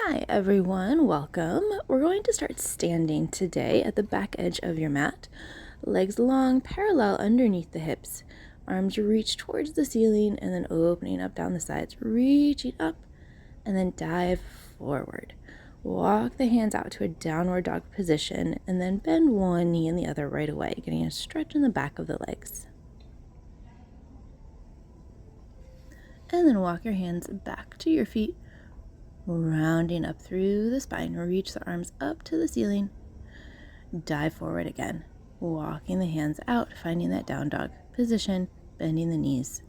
Hi everyone, welcome. We're going to start standing today at the back edge of your mat. Legs long, parallel underneath the hips. Arms reach towards the ceiling and then opening up down the sides, reaching up and then dive forward. Walk the hands out to a downward dog position and then bend one knee and the other right away, getting a stretch in the back of the legs. And then walk your hands back to your feet, rounding up through the spine. Reach the arms up to the ceiling. Dive forward again, walking the hands out, finding that down dog position, bending the knees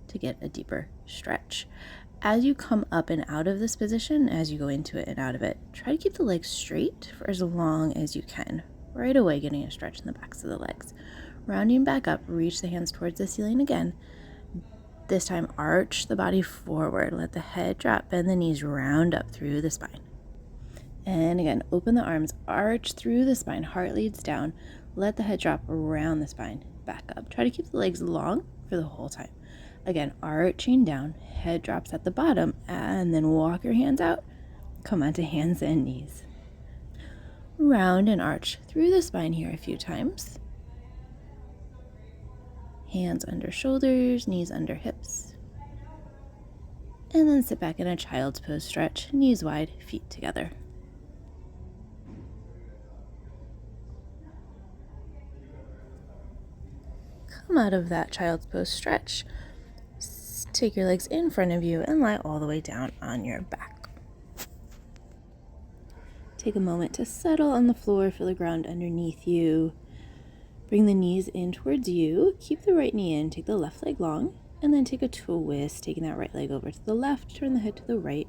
to get a deeper stretch. As you come up and out of this position, as you go into it and out of it, try to keep the legs straight for as long as you can. Right away, getting a stretch in the backs of the legs. Rounding back up, reach the hands towards the ceiling again. This time, arch the body forward. Let the head drop, bend the knees, round up through the spine. And again, open the arms, arch through the spine, heart leads down. Let the head drop around the spine, back up. Try to keep the legs long for the whole time. Again, arching down, head drops at the bottom, and then walk your hands out. Come onto hands and knees. Round and arch through the spine here a few times. Hands under shoulders, knees under hips. And then sit back in a child's pose stretch, knees wide, feet together. Come out of that child's pose stretch. Take your legs in front of you and lie all the way down on your back. Take a moment to settle on the floor, feel the ground underneath you. Bring the knees in towards you. Keep the right knee in. Take the left leg long. And then take a twist, taking that right leg over to the left. Turn the head to the right.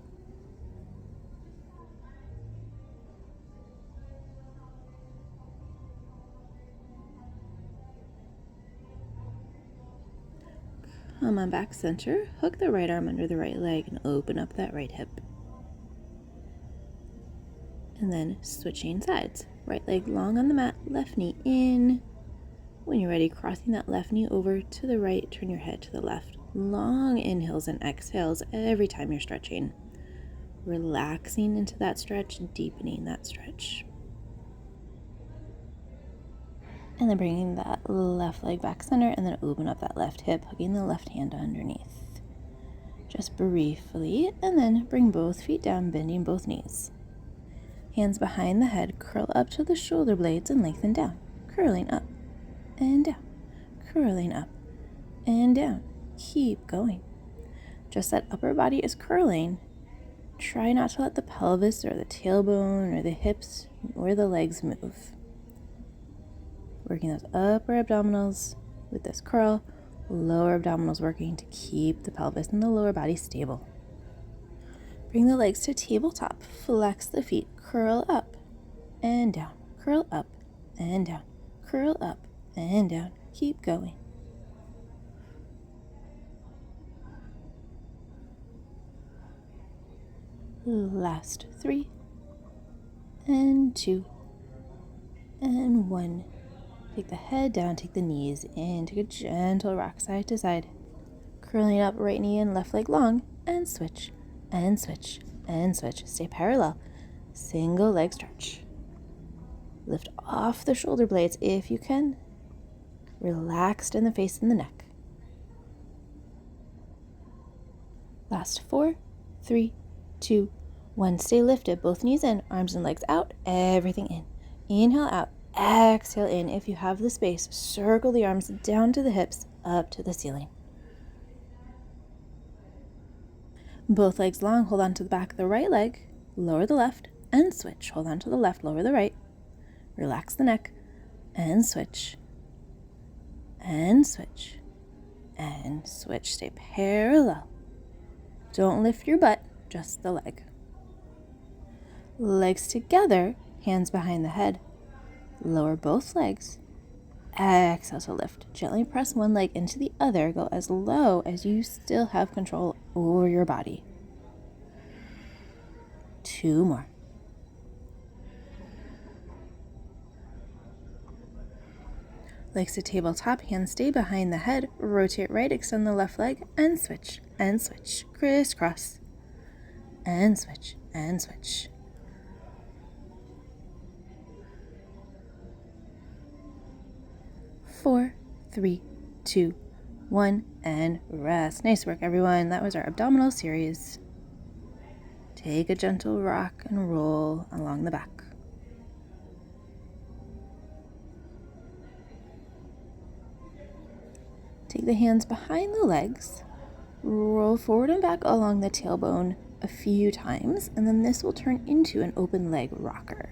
Come on back center. Hook the right arm under the right leg and open up that right hip. And then switching sides. Right leg long on the mat, left knee in. When you're ready, crossing that left knee over to the right, turn your head to the left. Long inhales and exhales every time you're stretching. Relaxing into that stretch, deepening that stretch. And then bringing that left leg back center and then open up that left hip, hooking the left hand underneath. Just briefly, and then bring both feet down, bending both knees. Hands behind the head, curl up to the shoulder blades and lengthen down, curling up and down, curling up and down. Keep going. Just that upper body is curling. Try not to let the pelvis or the tailbone or the hips or the legs move. Working those upper abdominals with this curl, lower abdominals working to keep the pelvis and the lower body stable. Bring the legs to tabletop. Flex the feet. Curl up and down. Curl up and down. Curl up and down. Keep going. Last 3 and 2 and 1. Take the head down, take the knees in, take a gentle rock side to side. Curling up, right knee in, left leg long, and switch, and switch, and switch. Stay parallel. Single leg stretch. Lift off the shoulder blades if you can. Relaxed in the face and the neck. Last 4, 3, 2, 1. Stay lifted. Both knees in, arms and legs out, everything in. Inhale out, exhale in. If you have the space, circle the arms down to the hips, up to the ceiling. Both legs long, hold on to the back of the right leg, lower the left, and switch. Hold on to the left, lower the right. Relax the neck, and switch. And switch. And switch. Stay parallel. Don't lift your butt, just the leg. Legs together, hands behind the head. Lower both legs. Exhale to lift. Gently press one leg into the other. Go as low as you still have control over your body. 2 more. Legs to tabletop, hands stay behind the head. Rotate right, extend the left leg, and switch, crisscross. And switch, and switch. 4, 3, 2, 1, and rest. Nice work, everyone. That was our abdominal series. Take a gentle rock and roll along the back. Take the hands behind the legs, roll forward and back along the tailbone a few times, and then this will turn into an open leg rocker.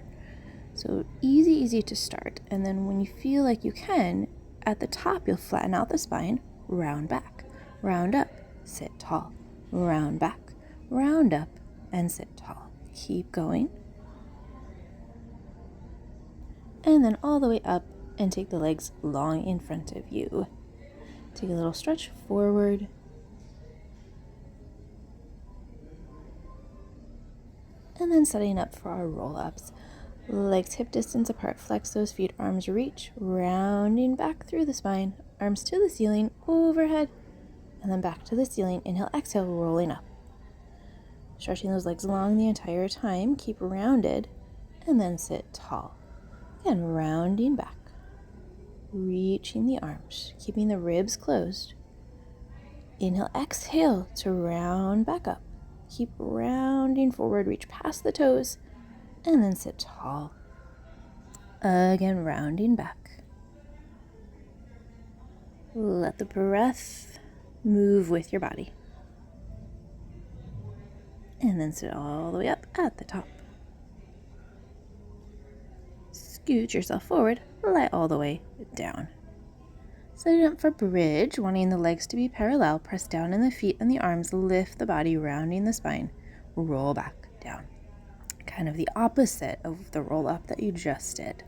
So easy to start. And then when you feel like you can, at the top you'll flatten out the spine, round back, round up, sit tall, round back, round up, and sit tall. Keep going. And then all the way up and take the legs long in front of you. Take a little stretch forward. And then setting up for our roll-ups. Legs hip distance apart, flex those feet, arms reach, rounding back through the spine, arms to the ceiling, overhead, and then back to the ceiling. Inhale, exhale, rolling up. Stretching those legs long the entire time, keep rounded, and then sit tall. Again, rounding back, reaching the arms, keeping the ribs closed. Inhale, exhale to round back up. Keep rounding forward, reach past the toes, and then sit tall. Again, rounding back. Let the breath move with your body. And then sit all the way up at the top. Scoot yourself forward, lie all the way down. Setting up for bridge, wanting the legs to be parallel, press down in the feet and the arms, lift the body, rounding the spine, roll back down. Kind of the opposite of the roll up that you just did.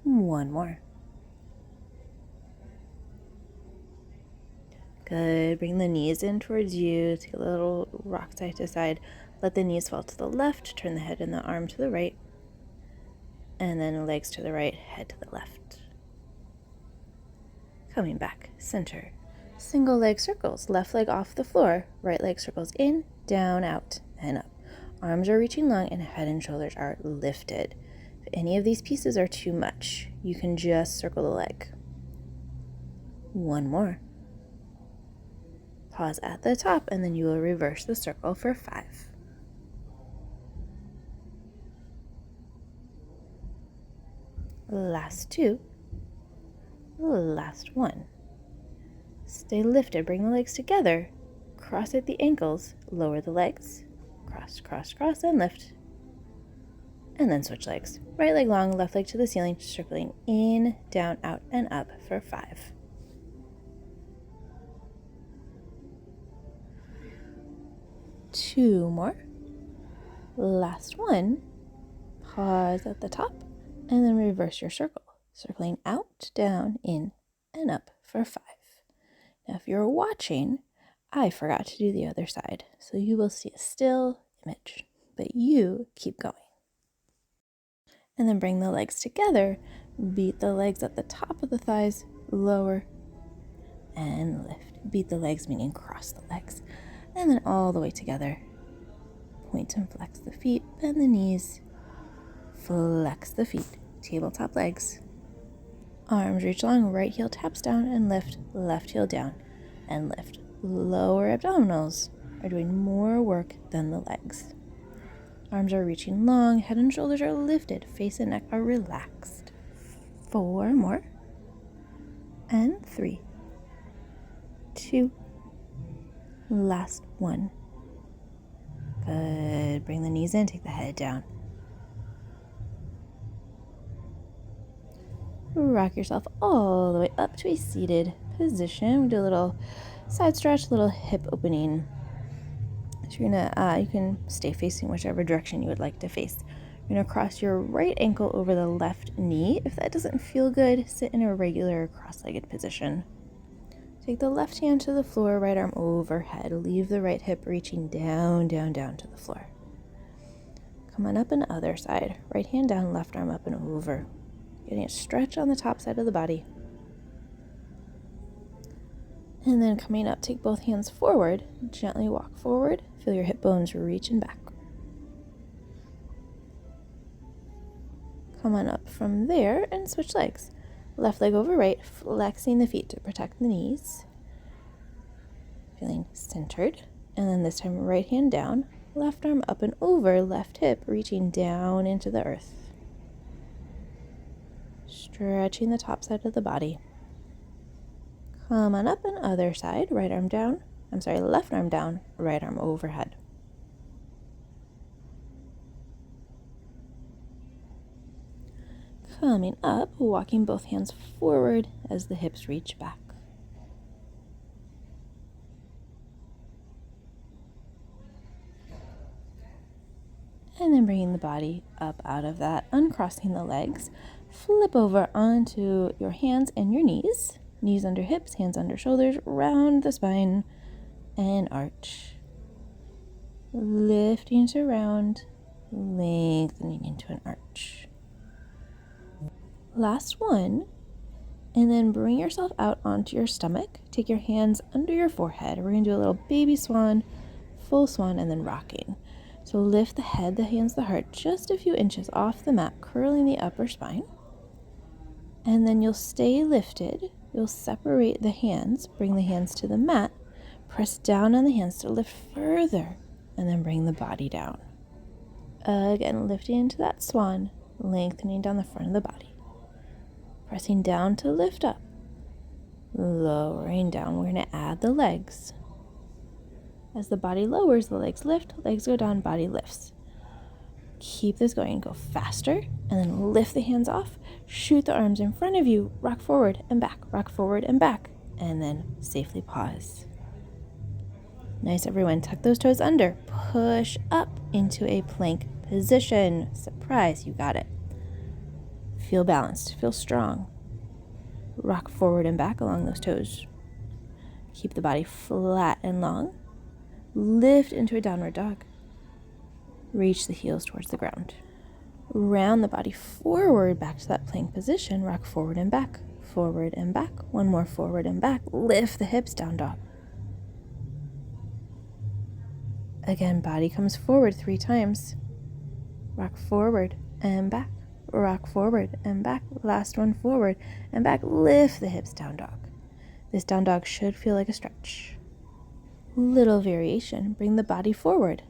One more. Good. Bring the knees in towards you. Take a little rock side to side. Let the knees fall to the left. Turn the head and the arm to the right. And then legs to the right, head to the left. Coming back, center. Single leg circles. Left leg off the floor. Right leg circles in, down, out, and up. Arms are reaching long and head and shoulders are lifted. If any of these pieces are too much, you can just circle the leg. One more. Pause at the top, and then you will reverse the circle for 5. Last 2. Last 1. Stay lifted. Bring the legs together. Cross at the ankles. Lower the legs. Cross, cross, cross, and lift. And then switch legs. Right leg long, left leg to the ceiling, circling in, down, out, and up for 5. Two more. Last one. Pause at the top, and then reverse your circle. Circling out, down, in, and up for 5. Now, if you're watching, I forgot to do the other side, so you will see a still image, but you keep going. And then bring the legs together, beat the legs at the top of the thighs, lower, and lift. Beat the legs, meaning cross the legs, and then all the way together. Point and flex the feet, bend the knees, flex the feet, tabletop legs. Arms reach long, right heel taps down and lift, left heel down and lift. Lower abdominals are doing more work than the legs. Arms are reaching long, head and shoulders are lifted, face and neck are relaxed. 4 more. And 3. 2. Last 1. Good. Bring the knees in, take the head down. Rock yourself all the way up to a seated position. We do a little side stretch, little hip opening. So you're gonna, you can stay facing whichever direction you would like to face. You're gonna cross your right ankle over the left knee. If that doesn't feel good, sit in a regular cross-legged position. Take the left hand to the floor, right arm overhead. Leave the right hip reaching down, down, down to the floor. Come on up and other side. Right hand down, left arm up and over. Getting a stretch on the top side of the body. And then coming up, take both hands forward, gently walk forward, feel your hip bones reaching back. Come on up from there and switch legs. Left leg over right, flexing the feet to protect the knees. Feeling centered. And then this time right hand down, left arm up and over, left hip reaching down into the earth. Stretching the top side of the body. Come on up and other side, right arm down. Left arm down, right arm overhead. Coming up, walking both hands forward as the hips reach back. And then bringing the body up out of that, uncrossing the legs. Flip over onto your hands and your knees. Knees under hips, hands under shoulders, round the spine, and arch. Lifting to round, lengthening into an arch. Last one. And then bring yourself out onto your stomach. Take your hands under your forehead. We're going to do a little baby swan, full swan, and then rocking. So lift the head, the hands, the heart, just a few inches off the mat, curling the upper spine. And then you'll stay lifted. You'll separate the hands, bring the hands to the mat, press down on the hands to lift further, and then bring the body down. Again, lifting into that swan, lengthening down the front of the body. Pressing down to lift up, lowering down. We're going to add the legs. As the body lowers, the legs lift, legs go down, body lifts. Keep this going. Go faster, and then lift the hands off. Shoot the arms in front of you. Rock forward and back, rock forward and back, and then safely pause. Nice, everyone. Tuck those toes under. Push up into a plank position. Surprise, you got it. Feel balanced, feel strong. Rock forward and back along those toes. Keep the body flat and long. Lift into a downward dog. Reach the heels towards the ground. Round the body forward back to that plank position. Rock forward and back, forward and back. One more forward and back. Lift the hips, down dog. Again, body comes forward 3 times. Rock forward and back. Rock forward and back. Last one, forward and back. Lift the hips, down dog. This down dog should feel like a stretch. Little variation. Bring the body forward.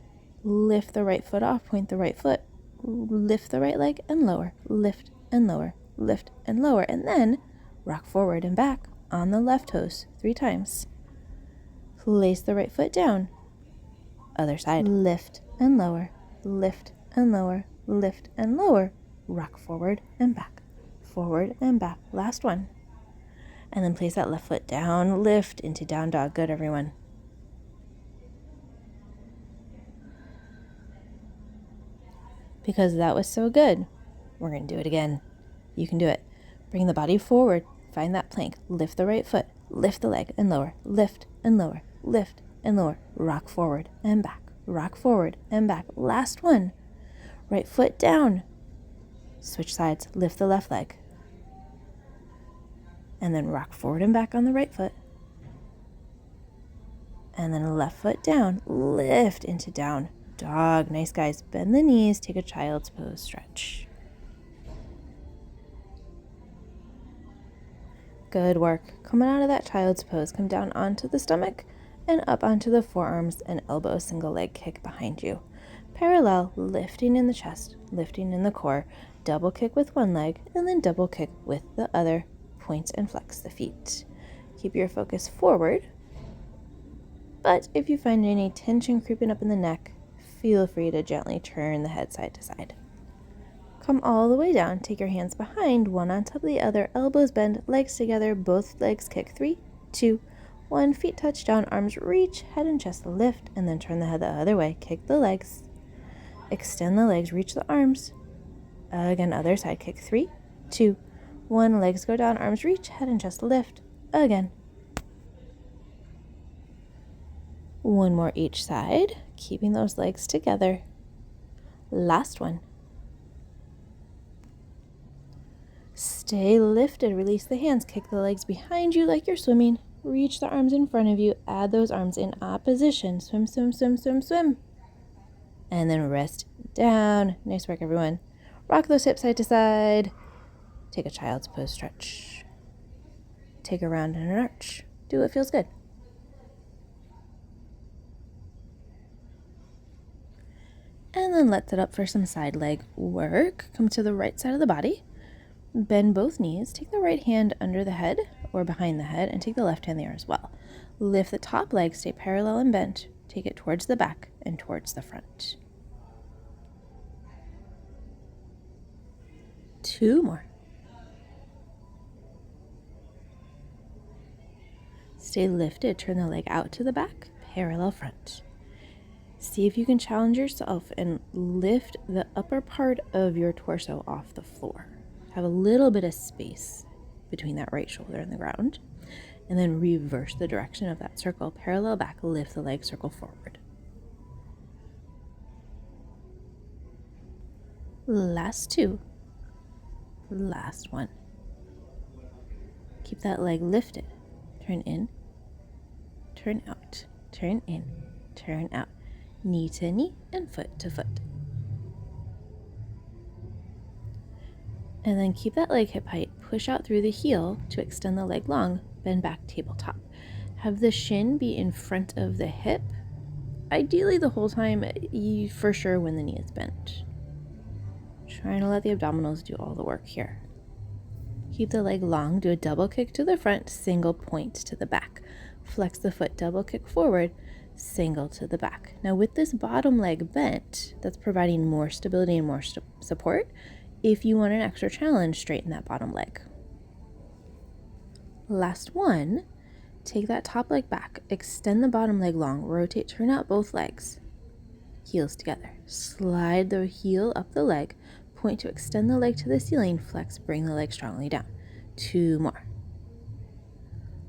Lift the right foot off. Point the right foot. Lift the right leg and lower. Lift and lower. Lift and lower. And then rock forward and back on the left toes 3 times. Place the right foot down. Other side. Lift and lower. Lift and lower. Lift and lower. Rock forward and back. Forward and back. Last one. And then place that left foot down. Lift into down dog. Good, everyone. Because that was so good, we're going to do it again. You can do it. Bring the body forward. Find that plank. Lift the right foot. Lift the leg and lower. Lift and lower. Lift and lower. Rock forward and back. Rock forward and back. Last one. Right foot down. Switch sides. Lift the left leg. And then rock forward and back on the right foot. And then left foot down. Lift into down dog. Nice, guys. Bend the knees. Take a child's pose stretch. Good work. Coming out of that child's pose, come down onto the stomach and up onto the forearms and elbow single leg kick behind you. Parallel, lifting in the chest, lifting in the core. Double kick with one leg and then double kick with the other. Point and flex the feet. Keep your focus forward. But if you find any tension creeping up in the neck, feel free to gently turn the head side to side. Come all the way down. Take your hands behind, one on top of the other. Elbows bend, legs together, both legs kick. 3, 2, 1. Feet touch down, arms reach, head and chest lift, and then turn the head the other way. Kick the legs. Extend the legs, reach the arms. Again, other side. Kick. 3, 2, 1. Legs go down, arms reach, head and chest lift. Again. One more each side, keeping those legs together. Last one. Stay lifted, release the hands, kick the legs behind you like you're swimming. Reach the arms in front of you. Add those arms in opposition. Swim, swim, swim, swim, swim. And then rest down. Nice work, everyone. Rock those hips side to side. Take a child's pose stretch. Take a round and an arch. Do what feels good. And then let's set up for some side leg work. Come to the right side of the body. Bend both knees. Take the right hand under the head or behind the head and take the left hand there as well. Lift the top leg, stay parallel and bent. Take it towards the back and towards the front. 2 more. Stay lifted. Turn the leg out to the back, parallel front. See if you can challenge yourself and lift the upper part of your torso off the floor. Have a little bit of space between that right shoulder and the ground. And then reverse the direction of that circle. Parallel back, lift the leg, circle forward. Last 2. Last 1. Keep that leg lifted. Turn in, turn out, turn in, turn out. Knee to knee and foot to foot. And then keep that leg hip height. Push out through the heel to extend the leg long. Bend back tabletop. Have the shin be in front of the hip. Ideally the whole time, for sure when the knee is bent. Trying to let the abdominals do all the work here. Keep the leg long. Do a double kick to the front, single point to the back. Flex the foot, double kick forward, single to the back. Now with this bottom leg bent, that's providing more stability and more support. If you want an extra challenge, straighten that bottom leg. Last 1, take that top leg back, extend the bottom leg long, rotate, turn out both legs, heels together. Slide the heel up the leg, point to extend the leg to the ceiling, flex, bring the leg strongly down. 2 more.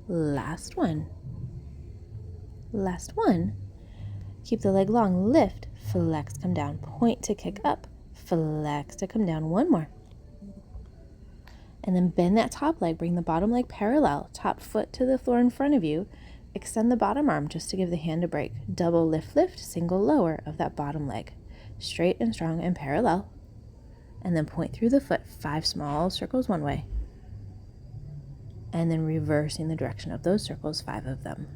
Last 1. Last 1. Keep the leg long, lift, flex, come down, point to kick up, flex to come down. 1 more. And then bend that top leg, bring the bottom leg parallel, top foot to the floor in front of you. Extend the bottom arm just to give the hand a break. Double lift, lift, single lower of that bottom leg. Straight and strong and parallel. And then point through the foot, 5 small circles one way. And then reversing the direction of those circles, 5 of them.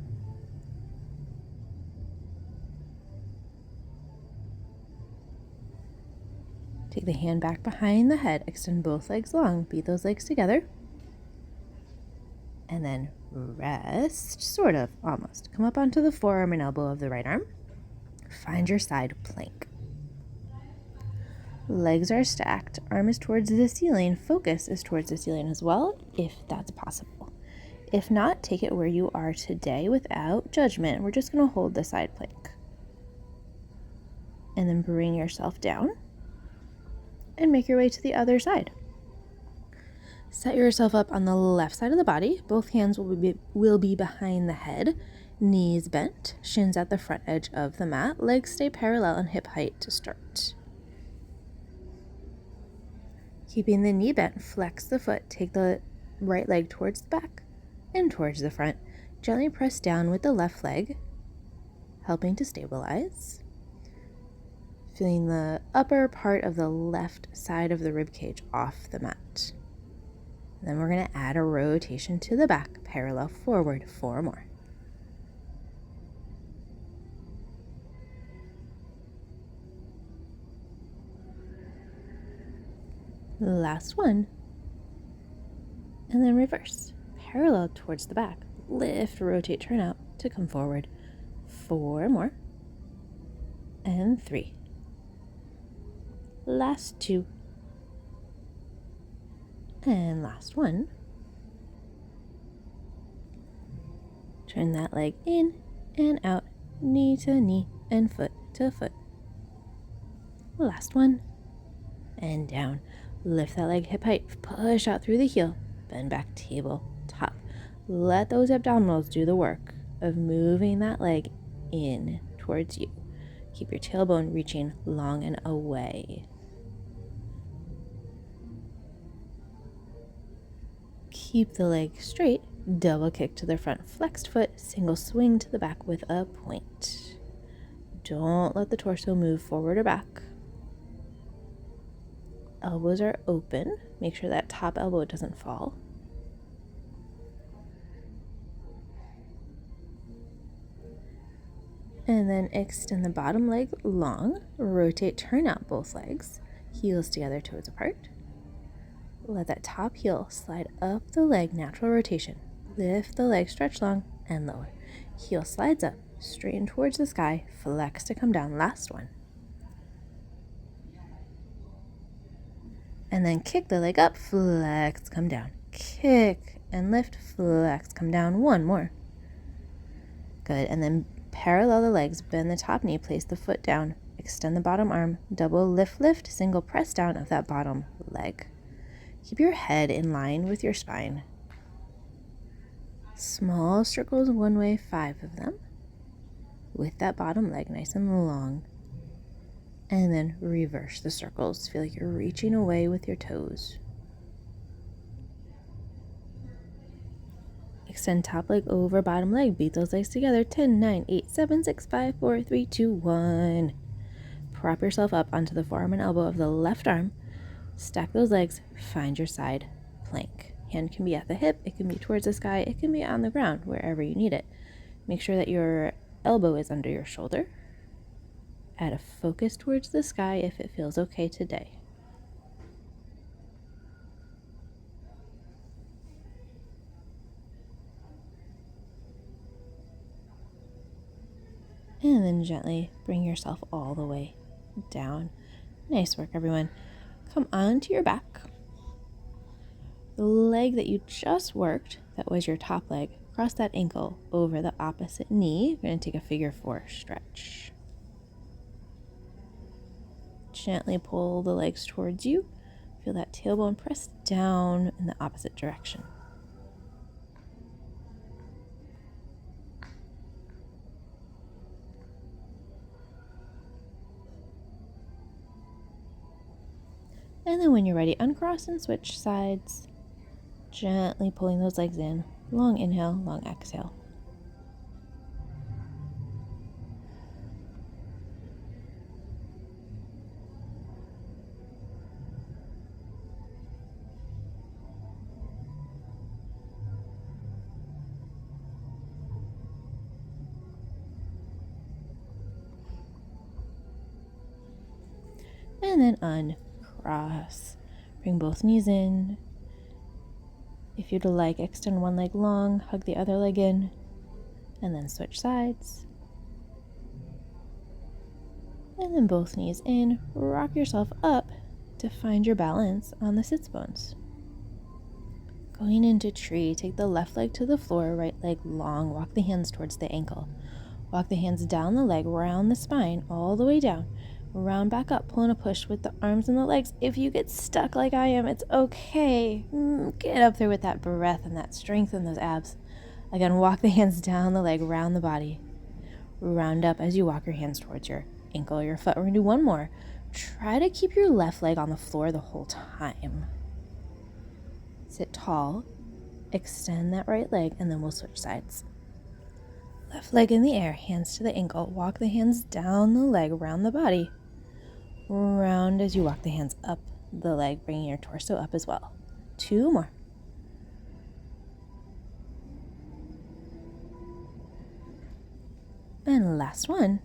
Take the hand back behind the head, extend both legs long, beat those legs together. And then rest, sort of, almost. Come up onto the forearm and elbow of the right arm. Find your side plank. Legs are stacked, arm is towards the ceiling, focus is towards the ceiling as well, if that's possible. If not, take it where you are today without judgment. We're just going to hold the side plank. And then bring yourself down and make your way to the other side. Set yourself up on the left side of the body. Both hands will be behind the head, knees bent, shins at the front edge of the mat, legs stay parallel and hip height to start. Keeping the knee bent, flex the foot, take the right leg towards the back and towards the front. Gently press down with the left leg, helping to stabilize. Feeling the upper part of the left side of the rib cage off the mat. And then we're going to add a rotation to the back, parallel forward, 4 more. Last 1. And then reverse, parallel towards the back. Lift, rotate, turn out to come forward. 4 more. And 3. Last 2. And last 1. Turn that leg in and out, knee to knee and foot to foot. Last 1. And down. Lift that leg hip height, push out through the heel, bend back table top. Let those abdominals do the work of moving that leg in towards you. Keep your tailbone reaching long and away. Keep the leg straight, Double kick to the front flexed foot, single swing to the back with a point. Don't let the torso move forward or back. Elbows are open. Make sure that top elbow doesn't fall. And then extend the bottom leg long. Rotate, turn out both legs. Heels together, toes apart. Let that top heel slide up the leg, natural rotation. Lift the leg, stretch long, and lower. Heel slides up, straighten towards the sky, flex to come down. Last one. And then kick the leg up, flex, come down. Kick and lift, flex, come down. One more. Good. And then parallel the legs, bend the top knee, place the foot down, extend the bottom arm, double lift, lift, single press down of that bottom leg. Keep your head in line with your spine. Small circles one way, 5 of them, with that bottom leg nice and long. And then reverse the circles. Feel like you're reaching away with your toes. Extend top leg over bottom leg. Beat those legs together. 10, 9, 8, 7, 6, 5, 4, 3, 2, 1. Prop yourself up onto the forearm and elbow of the left arm. Stack those legs. Find your side plank. Hand can be at the hip. It can be towards the sky. It can be on the ground, wherever you need it. Make sure that your elbow is under your shoulder. Add a focus towards the sky if it feels okay today. And then gently bring yourself all the way down. Nice work, everyone. Come onto your back. The leg that you just worked, that was your top leg, cross that ankle over the opposite knee. You're going to take a figure 4 stretch. Gently pull the legs towards you. Feel that tailbone press down in the opposite direction. And then when you're ready, uncross and switch sides. Gently pulling those legs in. Long inhale, long exhale. And then uncross. Bring both knees in. If you'd like, extend one leg long, hug the other leg in, and then switch sides. And then both knees in. Rock yourself up to find your balance on the sits bones. Going into tree, take the left leg to the floor, right leg long. Walk the hands towards the ankle. Walk the hands down the leg, round the spine, all the way down. Round back up, pull and a push with the arms and the legs. If you get stuck like I am, it's okay. Get up there with that breath and that strength in those abs. Again, walk the hands down the leg, round the body. Round up as you walk your hands towards your ankle or your foot. We're going to do one more. Try to keep your left leg on the floor the whole time. Sit tall. Extend that right leg, and then we'll switch sides. Left leg in the air, hands to the ankle. Walk the hands down the leg, round the body. Round as you walk the hands up the leg, bringing your torso up as well. 2 more. And last one.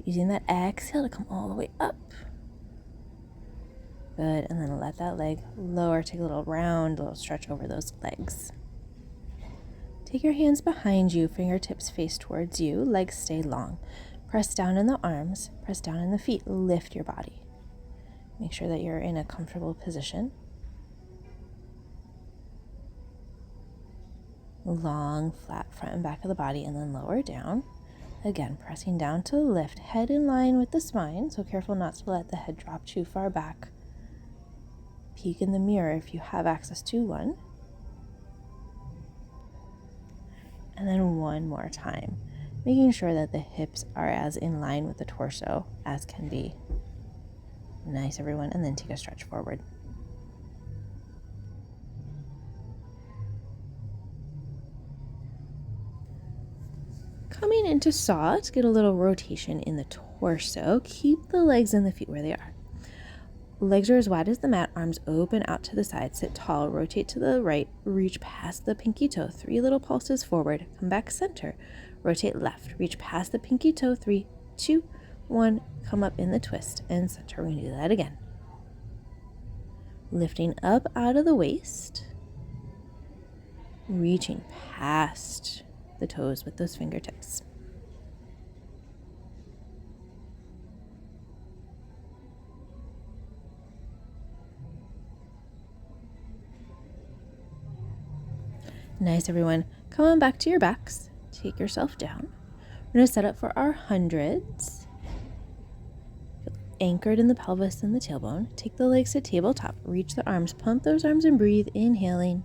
Using that exhale to come all the way up. Good, and then let that leg lower. Take a little round, a little stretch over those legs. Take your hands behind you, fingertips face towards you, legs stay long. Press down in the arms, press down in the feet, lift your body. Make sure that you're in a comfortable position. Long, flat front and back of the body, and then lower down. Again, pressing down to lift, head in line with the spine, so careful not to let the head drop too far back. Peek in the mirror if you have access to one. And then one more time, making sure that the hips are as in line with the torso as can be. Nice, everyone, and then take a stretch forward. Coming into saw to get a little rotation in the torso. Keep the legs and the feet where they are. Legs are as wide as the mat, arms open out to the side. Sit tall, rotate to the right, reach past the pinky toe. 3 little pulses forward. Come back center. Rotate left, reach past the pinky toe. 3, 2, 1. Come up in the twist and center. We're going to do that again. Lifting up out of the waist. Reaching past the toes with those fingertips. Nice, everyone. Come on back to your backs. Take yourself down. We're going to set up for our hundreds. Anchored in the pelvis and the tailbone. Take the legs to tabletop. Reach the arms. Pump those arms and breathe. Inhaling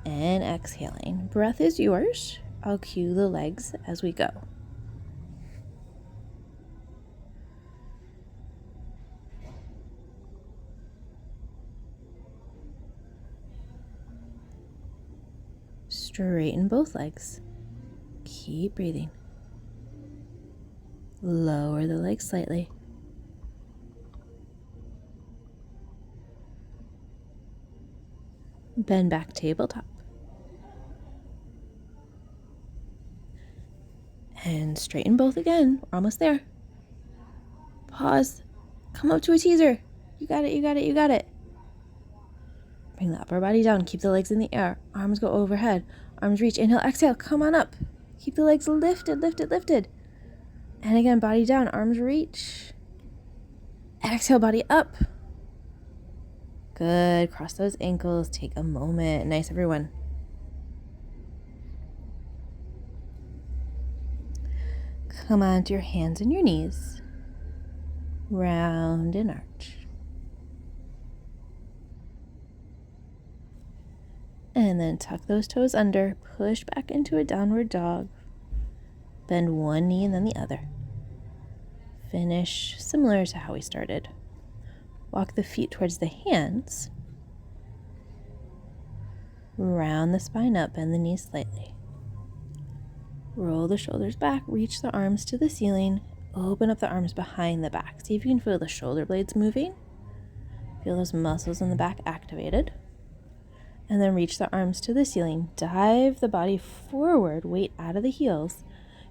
and exhaling. Breath is yours. I'll cue the legs as we go. Straighten both legs. Keep breathing. Lower the legs slightly. Bend back tabletop. And straighten both again. We're almost there. Pause. Come up to a teaser. You got it, you got it, you got it. Bring the upper body down. Keep the legs in the air. Arms go overhead. Arms reach. Inhale, exhale. Come on up. Keep the legs lifted, lifted, lifted. And again, body down. Arms reach. Exhale, body up. Good. Cross those ankles. Take a moment. Nice, everyone. Come onto your hands and your knees. Round and arch. And then tuck those toes under. Push back into a downward dog. Bend one knee and then the other. Finish similar to how we started. Walk the feet towards the hands. Round the spine up, bend the knees slightly. Roll the shoulders back, reach the arms to the ceiling. Open up the arms behind the back. See if you can feel the shoulder blades moving. Feel those muscles in the back activated. And then reach the arms to the ceiling. Dive the body forward, weight out of the heels.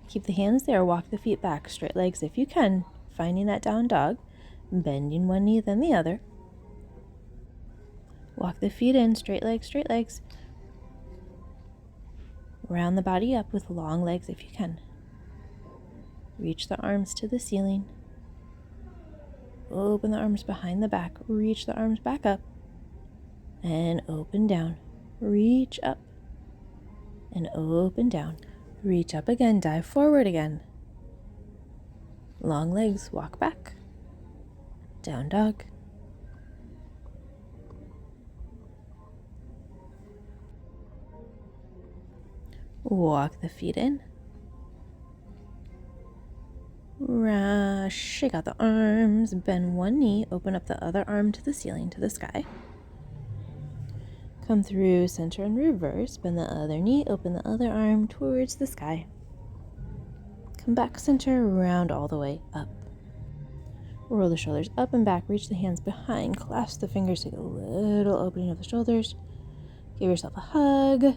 Keep the hands there, walk the feet back, straight legs if you can, finding that down dog, bending one knee then the other. Walk the feet in, straight legs, straight legs. Round the body up with long legs if you can. Reach the arms to the ceiling. Open the arms behind the back, reach the arms back up. And open down, reach up, and open down, reach up again, dive forward again. Long legs, walk back, down dog. Walk the feet in. Shake out the arms, bend one knee, open up the other arm to the ceiling, to the sky. Come through center and reverse, bend the other knee, open the other arm towards the sky. Come back center, round all the way up. Roll the shoulders up and back, reach the hands behind, clasp the fingers, take a little opening of the shoulders. Give yourself a hug.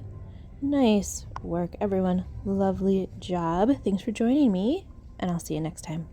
Nice work, everyone. Lovely job. Thanks for joining me, and I'll see you next time.